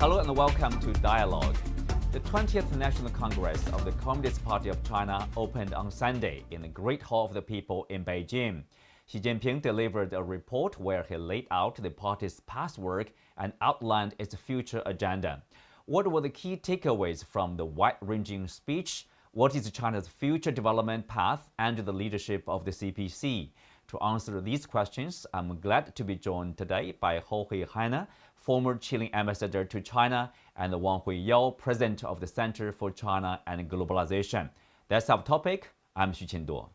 Hello and welcome to Dialogue. The 20th National Congress of the Communist Party of China opened on Sunday in the Great Hall of the People in Beijing. Xi Jinping delivered a report where he laid out the party's past work and outlined its future agenda. What were the key takeaways from the wide-ranging speech? What is China's future development path under the leadership of the CPC? To answer these questions, I'm glad to be joined today by Jorge Heine, former Chilean ambassador to China, and Wang Huiyao, president of the Center for China and Globalization. That's our topic. I'm Xu Qinduo.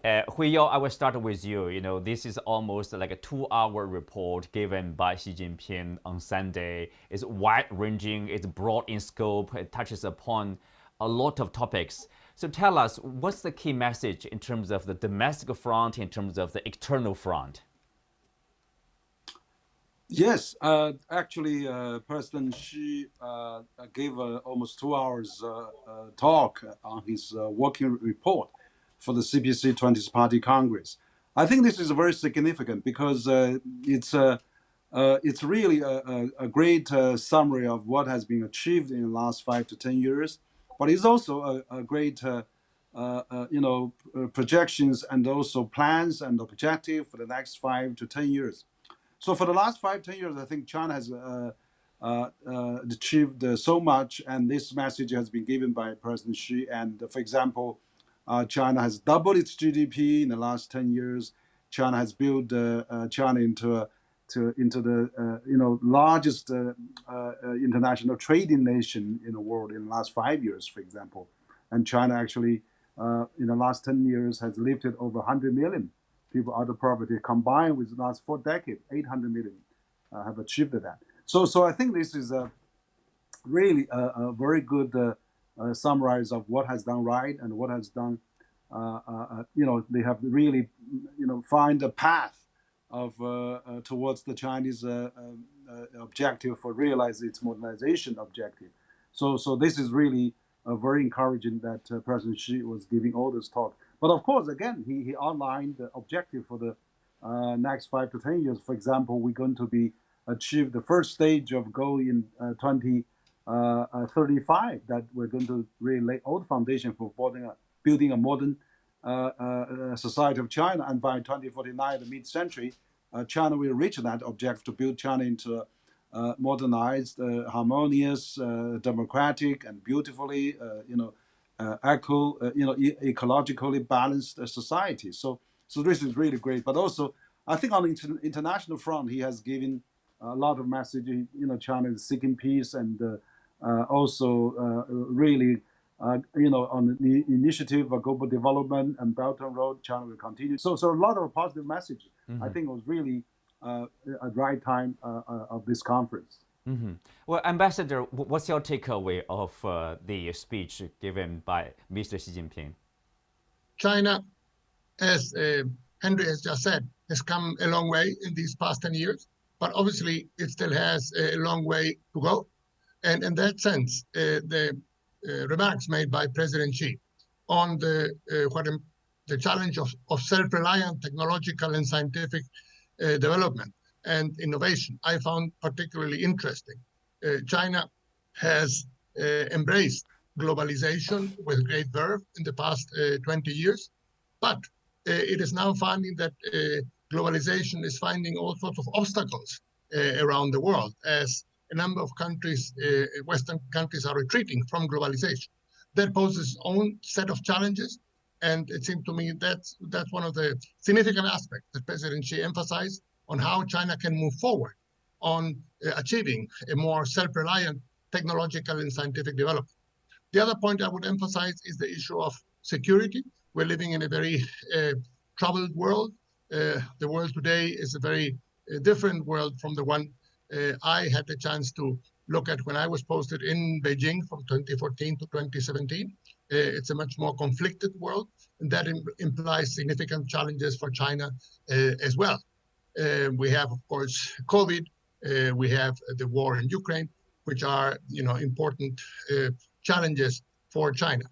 Huiyao, I will start with you. This is almost like a 2-hour report given by Xi Jinping on Sunday. It's wide-ranging, it's broad in scope, it touches upon a lot of topics. So tell us, what's the key message in terms of the domestic front, in terms of the external front? Yes, actually, President Xi gave almost 2 hours talk on his working report for the CPC 20th Party Congress. I think this is very significant because it's really a great summary of what has been achieved in the last 5 to 10 years. But it's also a great, projections and also plans and objective for the next 5 to 10 years. So for the last 5-10 years, I think China has achieved so much, and this message has been given by President Xi. And for example, China has doubled its GDP in the last 10 years. China has built China into the largest international trading nation in the world in the last 5 years, for example. And China actually, in the last 10 years, has lifted over 100 million people out of poverty. Combined with the last 4 decades, 800 million have achieved that. So I think this is really a very good summary of what has done right and what has done. They have really, find a path of towards the Chinese objective for realizing its modernization objective. So this is really very encouraging that President Xi was giving all this talk. But of course, again, he outlined the objective for the next 5 to 10 years. For example, we're going to be achieve the first stage of goal in 2035, that we're going to really lay all the foundation for building a modern society of China, and by 2049, the mid-century, China will reach that objective to build China into a modernized, harmonious, democratic, and beautifully, ecologically balanced society. So this is really great. But also, I think on the international front, he has given a lot of messaging. China is seeking peace, and also really. On the initiative of global development and Belt and Road, China will continue. So a lot of positive messages. I think it was really a right time of this conference. Well, Ambassador, what's your takeaway of the speech given by Mr. Xi Jinping? China, as Henry has just said, has come a long way in these past 10 years, but obviously it still has a long way to go. And in that sense, the remarks made by President Xi on the challenge of self-reliant technological and scientific development and innovation, I found particularly interesting. China has embraced globalization with great verve in the past 20 years, but it is now finding that globalization is finding all sorts of obstacles around the world, as a number of countries, Western countries, are retreating from globalization. That poses its own set of challenges, and it seemed to me that's one of the significant aspects that President Xi emphasized on how China can move forward on achieving a more self-reliant technological and scientific development. The other point I would emphasize is the issue of security. We're living in a very troubled world. The world today is a very different world from the one I had the chance to look at when I was posted in Beijing from 2014 to 2017. It's a much more conflicted world, and that implies significant challenges for China as well. We have, of course, COVID. We have the war in Ukraine, which are, important challenges for China.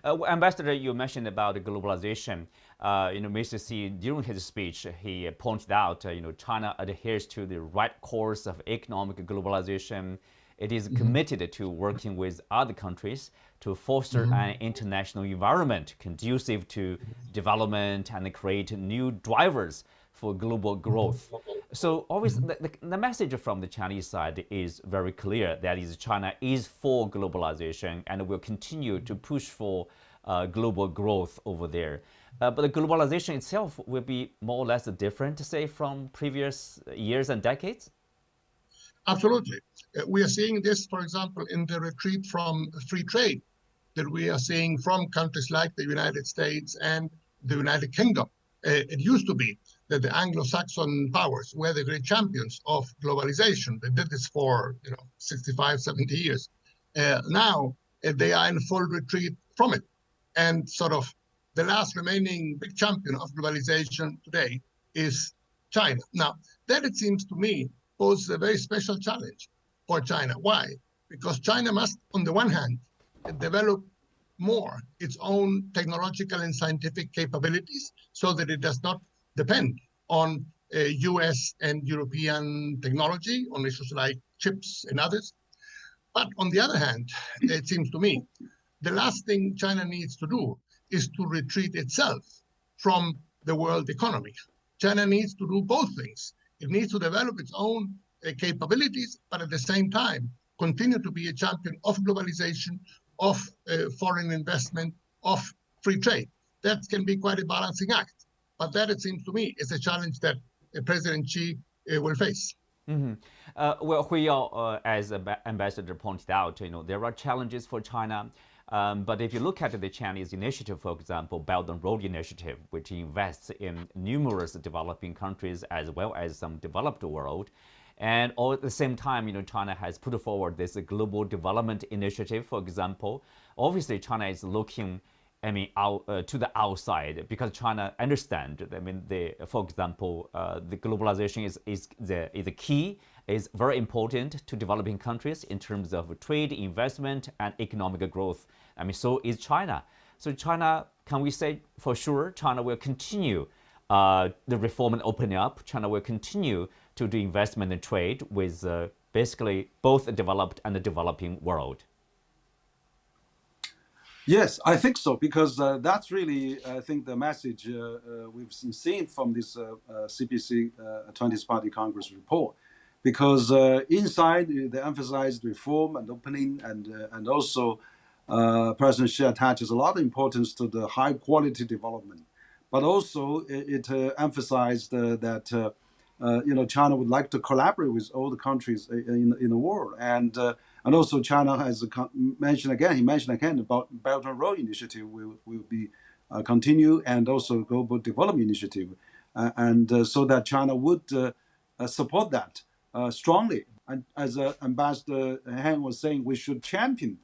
Ambassador, you mentioned about globalization. Mr. Xi, during his speech, he pointed out, China adheres to the right course of economic globalization. It is committed to working with other countries to foster an international environment conducive to development and create new drivers for global growth. So obviously, the message from the Chinese side is very clear. That is, China is for globalization and will continue to push for global growth over there. But the globalization itself will be more or less different, say, from previous years and decades? Absolutely. We are seeing this, for example, in the retreat from free trade that we are seeing from countries like the United States and the United Kingdom. It used to be that the Anglo-Saxon powers were the great champions of globalization. They did this for 65, 70 years. Now they are in full retreat from it. And sort of the last remaining big champion of globalization today is China. Now, that, it seems to me, poses a very special challenge for China. Why? Because China must, on the one hand, develop more its own technological and scientific capabilities so that it does not depend on US and European technology on issues like chips and others. But on the other hand, it seems to me, the last thing China needs to do is to retreat itself from the world economy. China needs to do both things. It needs to develop its own capabilities, but at the same time, continue to be a champion of globalization, of foreign investment, of free trade. That can be quite a balancing act. But that, it seems to me, is a challenge that President Xi will face. Well, Huiyao, as Ambassador pointed out, there are challenges for China. But if you look at the Chinese initiative, for example, Belt and Road Initiative, which invests in numerous developing countries as well as some developed world, and all at the same time, China has put forward this global development initiative, for example. Obviously, China is looking, to the outside because China understands. For example, the globalization is the key, is very important to developing countries in terms of trade, investment, and economic growth. So is China. So China, can we say for sure, China will continue the reform and opening up. China will continue to do investment and trade with basically both the developed and the developing world. Yes, I think so, because that's really, I think, the message we've seen from this CPC 20th Party Congress report. Because inside, they emphasized reform and opening, and also President Xi attaches a lot of importance to the high quality development. But also, it emphasized that China would like to collaborate with all the countries in the world, and also China has mentioned again about Belt and Road Initiative will be continue, and also Global Development Initiative, and so that China would support that strongly. And as Ambassador Heine was saying, we should champion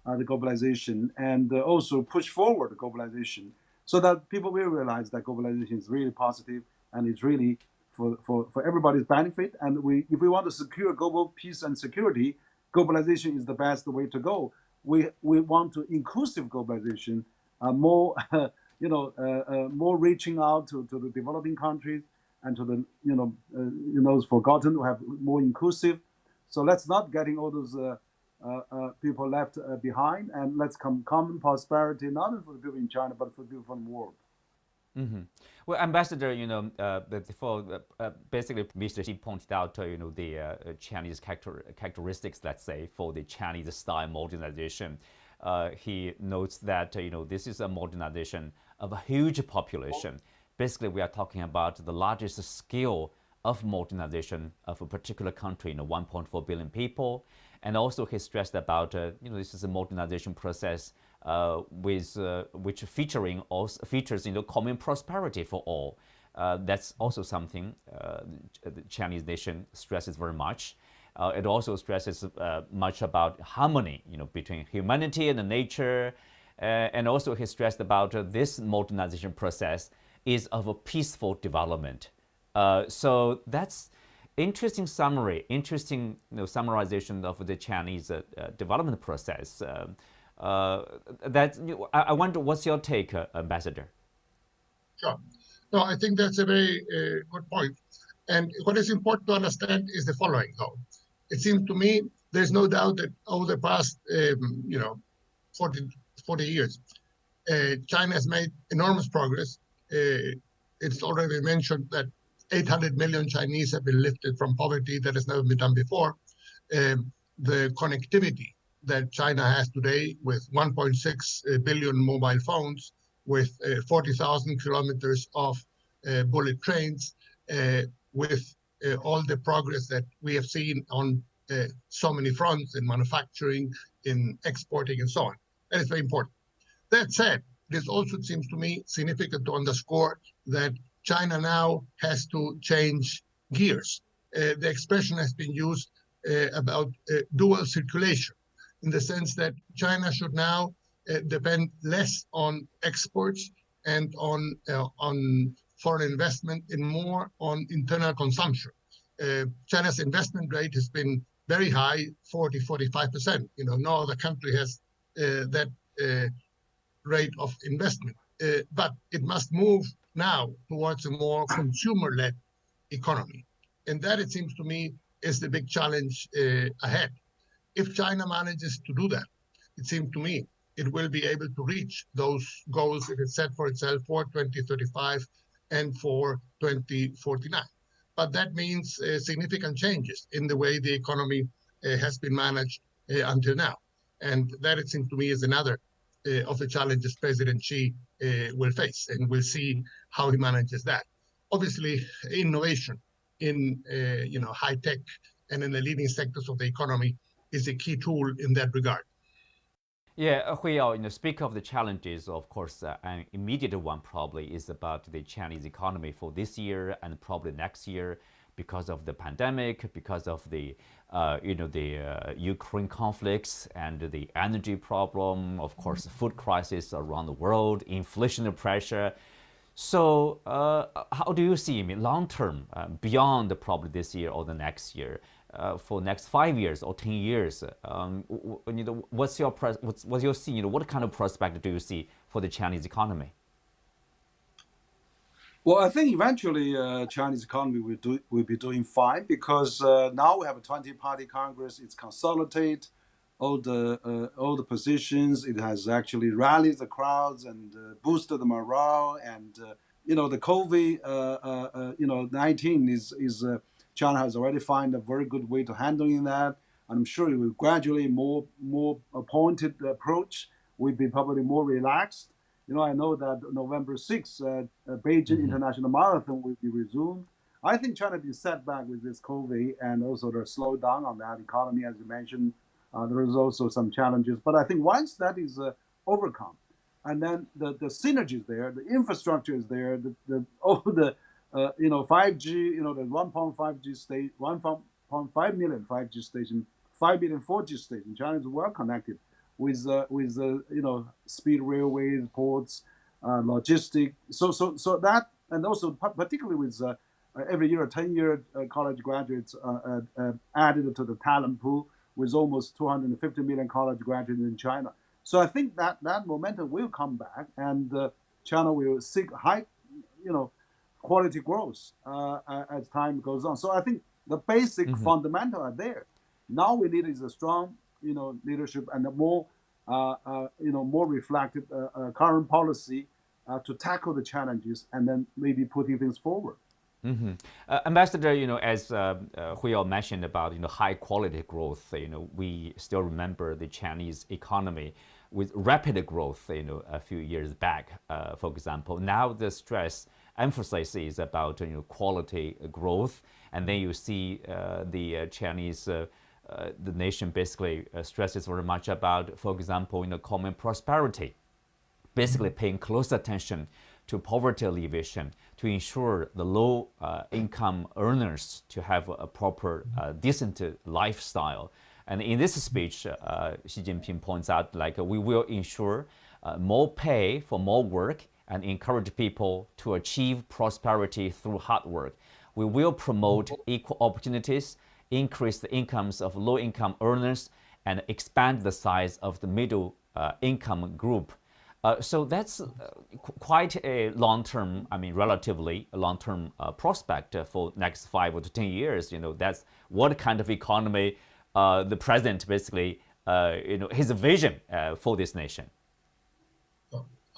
the globalization and also push forward the globalization, so that people will realize that globalization is really positive and it's really for everybody's benefit. And if we want to secure global peace and security, globalization is the best way to go. We want to inclusive globalization, more more reaching out to the developing countries and to the forgotten, to have more inclusive. So let's not getting all those people left behind, and let's common prosperity, not only for the people in China but for the people from the world. Well, Ambassador, basically, Mr. Xi pointed out, the Chinese characteristics, let's say, for the Chinese-style modernization. He notes that, this is a modernization of a huge population. Basically, we are talking about the largest scale of modernization of a particular country, 1.4 billion people. And also, he stressed about, this is a modernization process which features common prosperity for all. That's also something the Chinese nation stresses very much. It also stresses much about harmony, between humanity and nature. And also he stressed about this modernization process is of a peaceful development. So that's interesting summary, interesting summarization of the Chinese development process. I wonder, what's your take, Ambassador? Sure. No, I think that's a very good point. And what is important to understand is the following, though. It seems to me there's no doubt that over the past, 40 years, China has made enormous progress. It's already mentioned that 800 million Chinese have been lifted from poverty. That has never been done before. The connectivity that China has today with 1.6 billion mobile phones, with 40,000 kilometers of bullet trains, with all the progress that we have seen on so many fronts in manufacturing, in exporting, and so on. That is very important. That said, this also seems to me significant to underscore that China now has to change gears. The expression has been used about dual circulation, in the sense that China should now depend less on exports and on foreign investment and more on internal consumption. China's investment rate has been very high, 40, 45%. No other country has that rate of investment. But it must move now towards a more consumer-led economy. And that, it seems to me, is the big challenge ahead. If China manages to do that, it seems to me, it will be able to reach those goals it has set for itself for 2035 and for 2049. But that means significant changes in the way the economy has been managed until now. And that, it seems to me, is another of the challenges President Xi will face, and we'll see how he manages that. Obviously, innovation in high tech and in the leading sectors of the economy is a key tool in that regard. Yeah, Huiyao, speak of the challenges, of course, an immediate one probably is about the Chinese economy for this year and probably next year, because of the pandemic, because of the Ukraine conflicts and the energy problem, of course, food crisis around the world, inflation pressure. So how do you see, long term, beyond probably this year or the next year, for next 5 years or 10 years? What's your see? What kind of prospect do you see for the Chinese economy? Well, I think eventually Chinese economy will be doing fine, because now we have a 20-party Congress. It's consolidated all the positions. It has actually rallied the crowds and boosted the morale. And the COVID 19 is China has already found a very good way to handling that. I'm sure it will gradually more pointed approach. Will be probably more relaxed. I know that November 6th, Beijing International Marathon will be resumed. I think China has been set back with this COVID and also the slowdown on that economy, as you mentioned. There is also some challenges. But I think once that is overcome, and then the synergy is there, the infrastructure is there, all the 5G, the 1.5G state, 1.5 million 5G station, 5 million 4G station. China is well connected with speed railways, ports, logistics. So that, and also particularly with every year 10-year college graduates added to the talent pool, with almost 250 million college graduates in China. So I think that momentum will come back, and China will seek high, quality growth as time goes on. So I think the basic fundamentals are there. Now we need is a strong, leadership and a more, more reflective current policy to tackle the challenges, and then maybe putting things forward. Ambassador, as Huiyao mentioned about high quality growth, we still remember the Chinese economy with rapid growth, a few years back, for example. Now the emphasis is about quality growth, and then you see the Chinese the nation basically stresses very much about, for example, common prosperity, basically paying close attention to poverty alleviation, to ensure the low income earners to have a proper, decent lifestyle. And in this speech, Xi Jinping points out, we will ensure more pay for more work and encourage people to achieve prosperity through hard work. We will promote equal opportunities, increase the incomes of low income earners, and expand the size of the middle income group. So that's quite a long-term, I mean, relatively a long-term prospect for next 5 or 10 years. That's what kind of economy the president basically, his vision for this nation.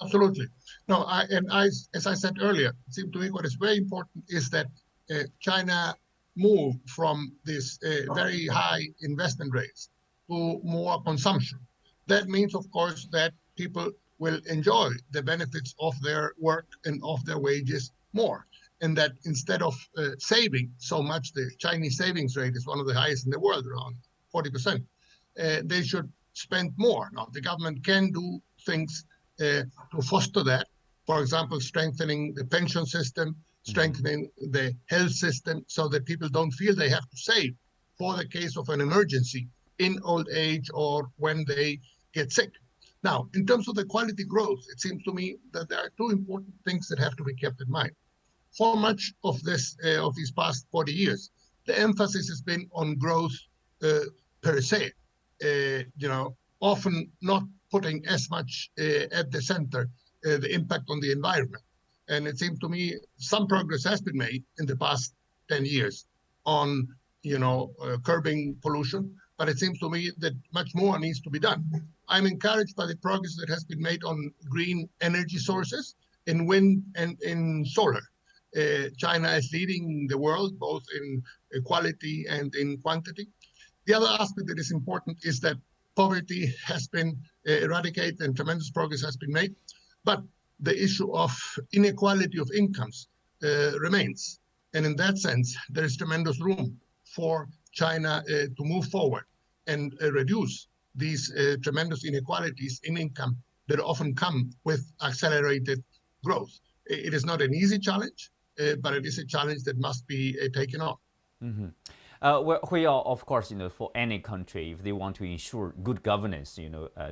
Absolutely. No, as I said earlier, it seems to me what is very important is that China moved from this very high investment rates to more consumption. That means, of course, that people will enjoy the benefits of their work and of their wages more. And that instead of saving so much, the Chinese savings rate is one of the highest in the world, around 40%. They should spend more. Now, the government can do things to foster that. For example, strengthening the pension system, strengthening the health system so that people don't feel they have to save for the case of an emergency in old age or when they get sick. Now, in terms of the quality growth, it seems to me that there are two important things that have to be kept in mind. For much of these past 40 years, the emphasis has been on growth per se, often not putting as much at the center the impact on the environment. And it seems to me some progress has been made in the past 10 years on, curbing pollution, but it seems to me that much more needs to be done. I'm encouraged by the progress that has been made on green energy sources in wind and in solar. China is leading the world both in quality and in quantity. The other aspect that is important is that poverty has been eradicated and tremendous progress has been made, but the issue of inequality of incomes remains. And in that sense, there is tremendous room for China to move forward and reduce these tremendous inequalities in income that often come with accelerated growth. It is not an easy challenge, but it is a challenge that must be taken on. Mm-hmm. Well, Huiyao, of course, for any country, if they want to ensure good governance,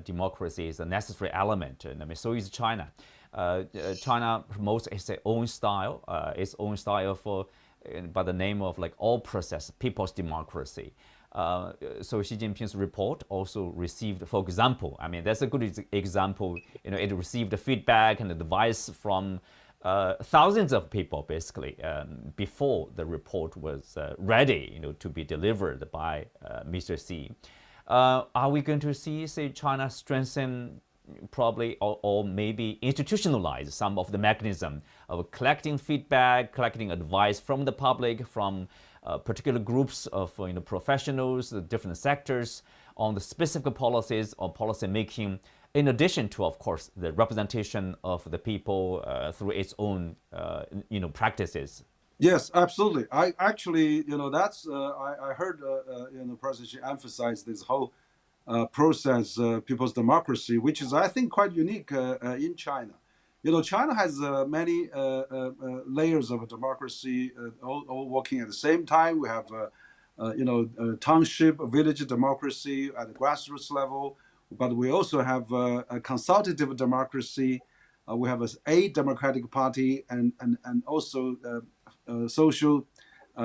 democracy is a necessary element. And I mean, so is China. China promotes its own style for by the name of like all process, people's democracy. So Xi Jinping's report also received, for example, I mean, that's a good example. It received feedback and advice from thousands of people, basically, before the report was ready, to be delivered by Mr. Xi. Are we going to see, say, China strengthen probably or maybe institutionalize some of the mechanism of collecting feedback, collecting advice from the public, from particular groups of professionals, different sectors on the specific policies or policy making, in addition to, of course, the representation of the people through its own, practices? Yes, absolutely. I actually, that's I heard, President Xi emphasize this whole process, people's democracy, which is, I think, quite unique in China. China has many layers of democracy, all working at the same time. We have, township, village democracy at the grassroots level, but we also have a consultative democracy. We have a democratic party and also social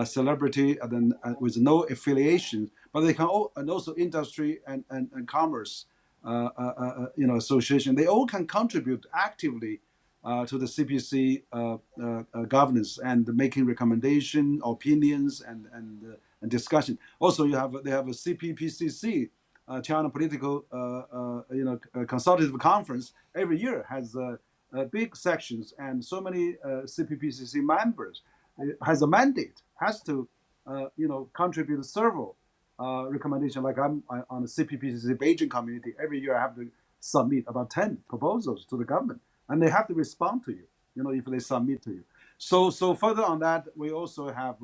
celebrity and then with no affiliation, but they can all, and also industry and commerce, association. They all can contribute actively to the CPC governance and making recommendation, opinions, and discussion. Also, they have a CPPCC, China Political Consultative Conference. Every year has big sections, and so many CPPCC members has a mandate, has to contribute several recommendation. Like I'm on the CPPCC Beijing community. Every year I have to submit about 10 proposals to the government, and they have to respond to you, if they submit to you. So further on that, we also have,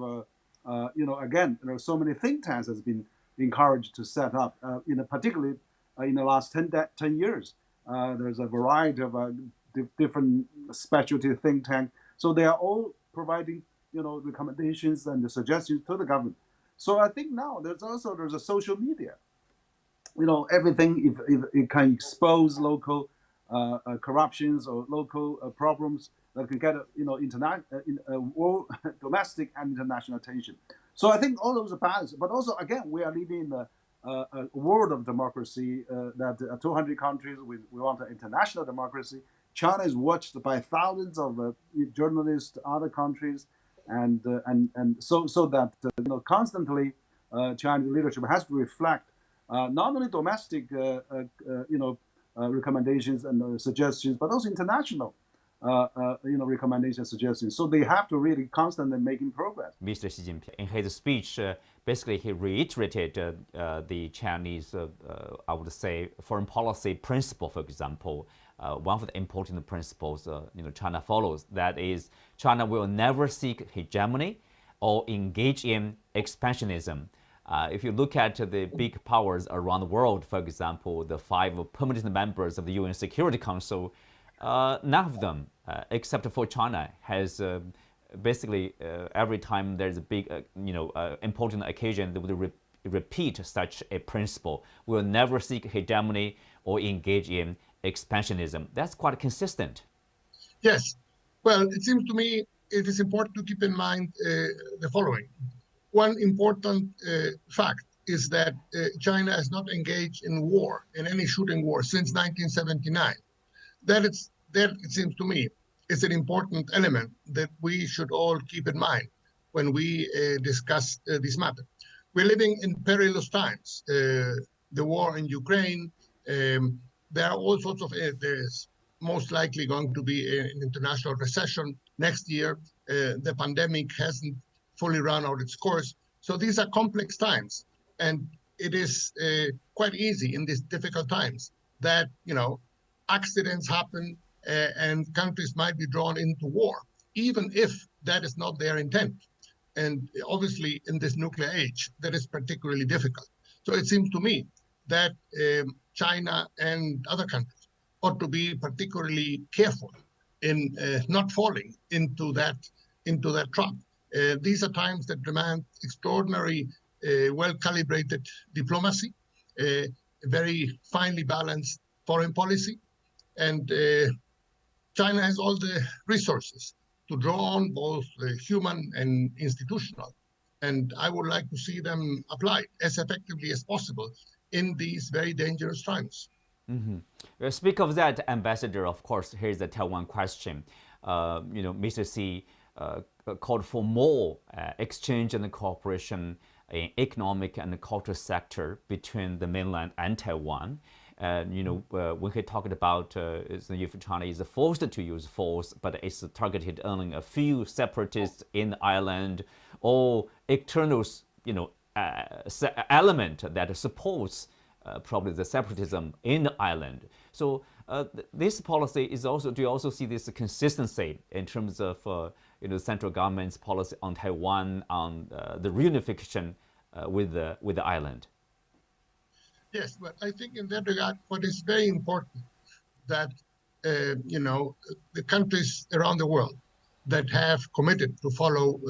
again, so many think tanks has been encouraged to set up, particularly in the last 10 years. There's a variety of different specialty think tank. So they are all providing, recommendations and suggestions to the government. So I think now there's a social media. Everything, if it can expose local corruptions or local problems that can get domestic and international attention. So I think all those are balanced. But also, again, we are living in a world of democracy, that 200 countries, we want an international democracy. China is watched by thousands of journalists, other countries, and so that constantly Chinese leadership has to reflect not only domestic recommendations and suggestions, but also international recommendations, suggestions. So they have to really constantly making progress. Mr. Xi Jinping, in his speech, basically he reiterated the Chinese, I would say, foreign policy principle. For example, one of the important principles China follows, that is, China will never seek hegemony or engage in expansionism. If you look at the big powers around the world, for example, the 5 permanent members of the UN Security Council, none of them, except for China, has basically every time there's a big, important occasion, they would repeat such a principle. We will never seek hegemony or engage in expansionism. That's quite consistent. Yes. Well, it seems to me it is important to keep in mind the following. One important fact is that China has not engaged in war, in any shooting war, since 1979. That it seems to me, is an important element that we should all keep in mind when we discuss this matter. We're living in perilous times. The war in Ukraine, there are all sorts of, there's most likely going to be an international recession next year. The pandemic hasn't fully run out its course. So these are complex times. And it is quite easy in these difficult times that, accidents happen and countries might be drawn into war, even if that is not their intent. And obviously, in this nuclear age, that is particularly difficult. So it seems to me that China and other countries ought to be particularly careful in not falling into that trap. These are times that demand extraordinary, well-calibrated diplomacy, very finely balanced foreign policy, and China has all the resources to draw on, both human and institutional. And I would like to see them applied as effectively as possible in these very dangerous times. Mm-hmm. Speak of that, Ambassador, of course, here's the Taiwan question. Mr. Xi called for more exchange and cooperation in economic and cultural sector between the mainland and Taiwan. When he talked about if China is forced to use force, but it's targeted only a few separatists in the island, or external, element that supports probably the separatism in the island. So this policy is also, do you also see this consistency in terms of the central government's policy on Taiwan, on the reunification with the island? Yes, but I think in that regard, what is very important that, the countries around the world that have committed to follow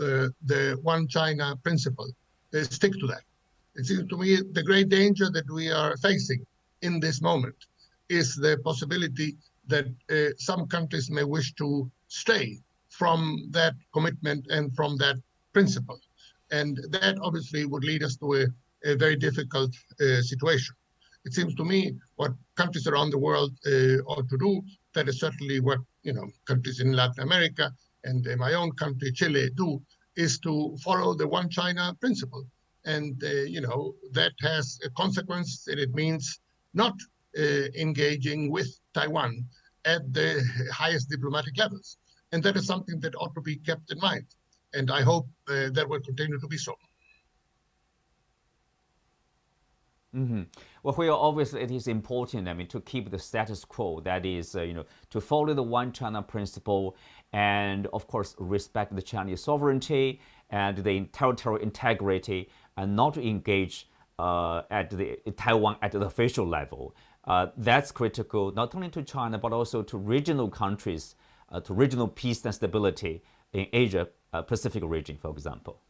the one China principle, they stick to that. It seems to me the great danger that we are facing in this moment is the possibility that some countries may wish to stray from that commitment and from that principle. And that obviously would lead us to a very difficult situation. It seems to me what countries around the world ought to do, that is certainly what countries in Latin America and my own country, Chile, do, is to follow the one China principle. And, that has a consequence, and it means not engaging with Taiwan at the highest diplomatic levels. And that is something that ought to be kept in mind. And I hope that will continue to be so. Mm-hmm. Well, where obviously it is important, to keep the status quo, that is, to follow the one China principle and, of course, respect the Chinese sovereignty and the territorial integrity, and not to engage at the Taiwan at the official level. That's critical, not only to China, but also to regional countries, to regional peace and stability in Asia Pacific region, for example.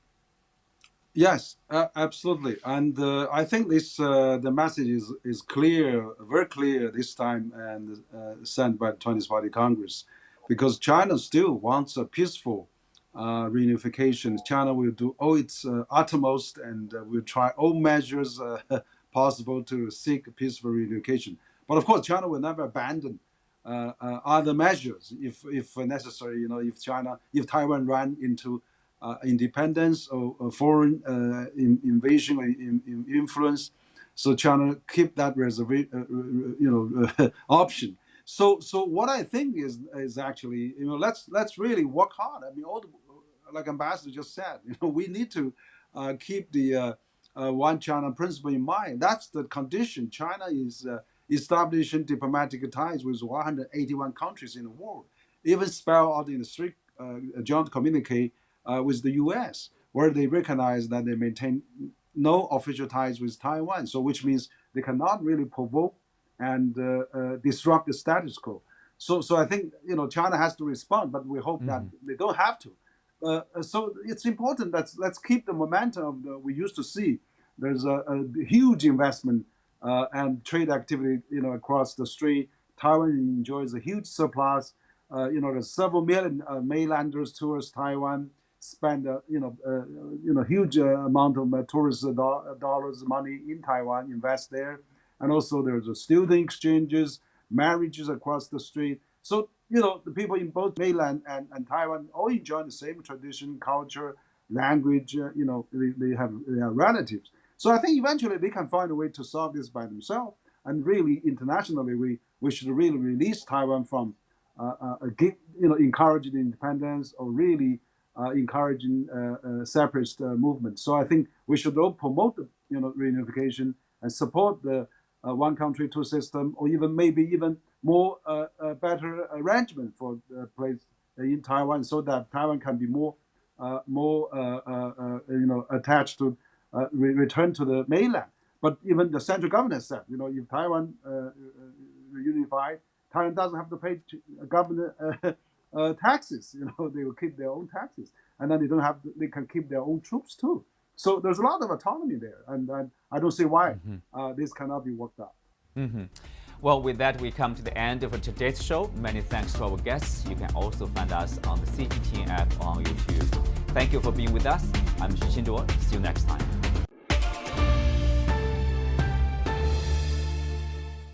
Yes, absolutely. And I think this the message is clear, very clear this time, and sent by the 20th Party Congress, because China still wants a peaceful reunification. China will do all its utmost and will try all measures possible to seek peaceful reunification. But of course, China will never abandon other measures if necessary. If Taiwan ran into independence or foreign invasion or influence, so China keep that option. So what I think is actually, let's really work hard. I mean, like Ambassador just said, we need to keep the one China principle in mind. That's the condition. China is establishing diplomatic ties with 181 countries in the world, even spelled out in the strict joint communique with the U.S., where they recognize that they maintain no official ties with Taiwan. So, which means they cannot really provoke and disrupt the status quo. So I think China has to respond, but we hope that they don't have to. So it's important that let's keep the momentum we used to see. There's a huge investment and trade activity, across the strait. Taiwan enjoys a huge surplus. There's several million mainlanders towards Taiwan, spend huge amount of tourist dollars, money in Taiwan, invest there, and also there's student exchanges, marriages across the strait. So the people in both mainland and Taiwan all enjoy the same tradition, culture, language. They have relatives. So I think eventually they can find a way to solve this by themselves. And really, internationally, we should really release Taiwan from encouraging independence or really encouraging separatist movement. So I think we should all promote the reunification and support the one country, two system, or maybe even more better arrangement for the place in Taiwan, so that Taiwan can be more attached to return to the mainland. But even the central government said, if Taiwan reunified, Taiwan doesn't have to pay government taxes. They will keep their own taxes, and then they can keep their own troops too. So there's a lot of autonomy there, and I don't see why this cannot be worked out. Well, with that, we come to the end of today's show. Many thanks to our guests. You can also find us on the CGTN app on YouTube. Thank you for being with us. I'm Xinduo. See you next time.